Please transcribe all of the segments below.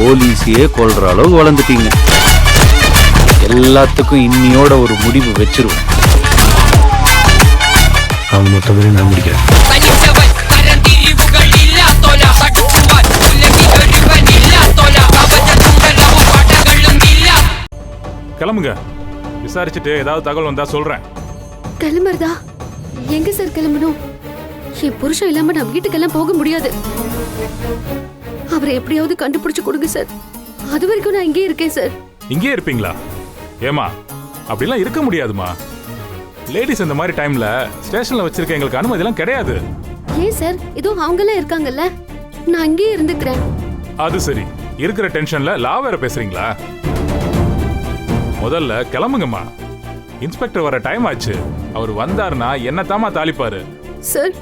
போலீஸையே கொல்ற அளவு வளர்ந்துட்டீங்க. எல்லாத்துக்கும் இன்னியோட ஒரு முடிவு வச்சிருவோம். அவன் மொத்தமே நான் முடிக்கிறேன். கிளம்புங்க. விசாரிச்சுட்டு ஏதாவது தகவல் வந்தா சொல்றேன். கிளம்புறதா? எங்க சார் கிளம்பணும்? என் புருஷன் இல்லாம நான் வீட்டுக்கெல்லாம் போக முடியாது. அவரை எப்படியாவது கண்டுபிடிச்சு கொடுங்க சார். அது வரைக்கும் நான் இங்கே இருக்கேன் சார். இங்கே இருப்பீங்களா? ஏமா, அப்படிலாம் இருக்க முடியாதுமா. லேடிஸ் இந்த மாதிரி டைம்ல ஸ்டேஷன்ல வச்சிருக்க எங்களுக்கு அனுமதி எல்லாம் கிடையாது. ஏன் சார்? இதோ அவங்கெல்லாம் இருக்காங்கல்ல, நான் அங்கேயே இருந்துக்கிறேன். அது சரி, இருக்கிற டென்ஷன்ல லா வேற பேசுறீங்களா? முதல்ல கிளம்புங்கம்மா. இன்ஸ்பெக்டர் வர டைம் ஆச்சு. அவர் வந்தாருன்னா என்னத்தாமா தாளிப்பாரு. சார்,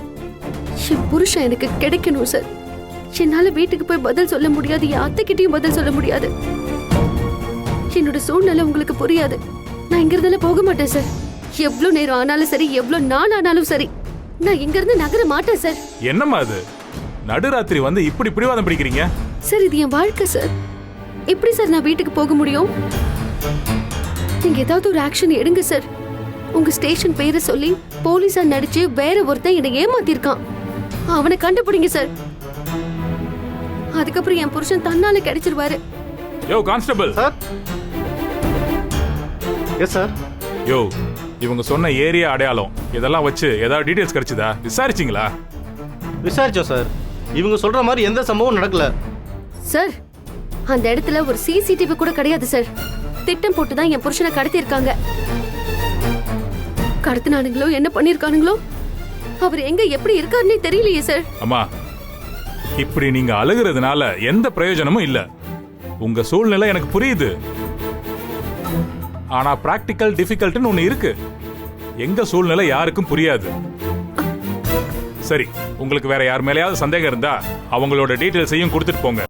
என் புருஷன் எனக்கு கிடைக்கணும் சார். என்னால வீட்டுக்கு போய் பதில் சொல்ல முடியாது, என் அத்தைக்கிட்டையும் பதில் சொல்ல முடியாது. என்னோட சூழ்நிலை உங்களுக்கு புரியாது. நான் இங்க இருந்தாலும் போக மாட்டேன் சார். எவ்வளவு நேரம் ஆனாலும் சரி, எவ்வளவு நாள் ஆனாலும் சரி, நான் இங்க இருந்து நகர மாட்டேன் சார். என்னம்மா அது? நடுராத்திரி வந்து இப்படி பிடிவாதம் பிடிக்கிறீங்க? சார், இது என் வாழ்க்கை சார். எப்படி சார் நான் வீட்டுக்கு போக முடியும்? நீங்க ஏதாவது ஒரு ஆக்ஷன் எடுங்க சார். உங்க ஸ்டேஷன் பேரை சொல்லி போலீஸா நடிச்சு வேற ஒருத்தன் என்னை ஏமாத்திருக்கான். அவனை கண்டுபிடிங்க சார். அதுக்கப்புறம் என் புருஷன் தன்னால கிடைச்சிருவாரு. யோ கான்ஸ்டபிள். சார். Yes sir. யோ, இவங்க சொன்ன ஏரியா அடையாளம் இதெல்லாம் வச்சு ஏதாவது டீடைல்ஸ் கிடைச்சதா? விசாரிச்சிங்களா? விசாரிச்சோம் சார். இவங்க சொல்ற மாதிரி எந்த சம்பவம் நடக்கல சார். அந்த இடத்துல ஒரு சிசிடிவி கூட கிடையாது சார். திட்டம் போட்டு தான் என் புருஷனை கடத்திருக்காங்க. கடத்தினானுங்களோ என்ன பண்ணிருக்கானுங்களோ, அவர் எங்க எப்படி இருக்காருன்னே தெரியலையே சார். அம்மா, இப்படி நீங்க அழுகிறதுனால எந்த பிரயோஜனமும் இல்ல. உங்க சூழ்நிலை எனக்கு புரியுது. ஆனா பிராக்டிக்கல் டிஃபிகல்ட்னு ஒண்ணு இருக்கு. எங்க சூழ்நிலை யாருக்கும் புரியாது. சரி, உங்களுக்கு வேற யார் மேலயாவது சந்தேகம் இருந்தா அவங்களோட டீடைல்ஸையும் கொடுத்துட்டு போங்க.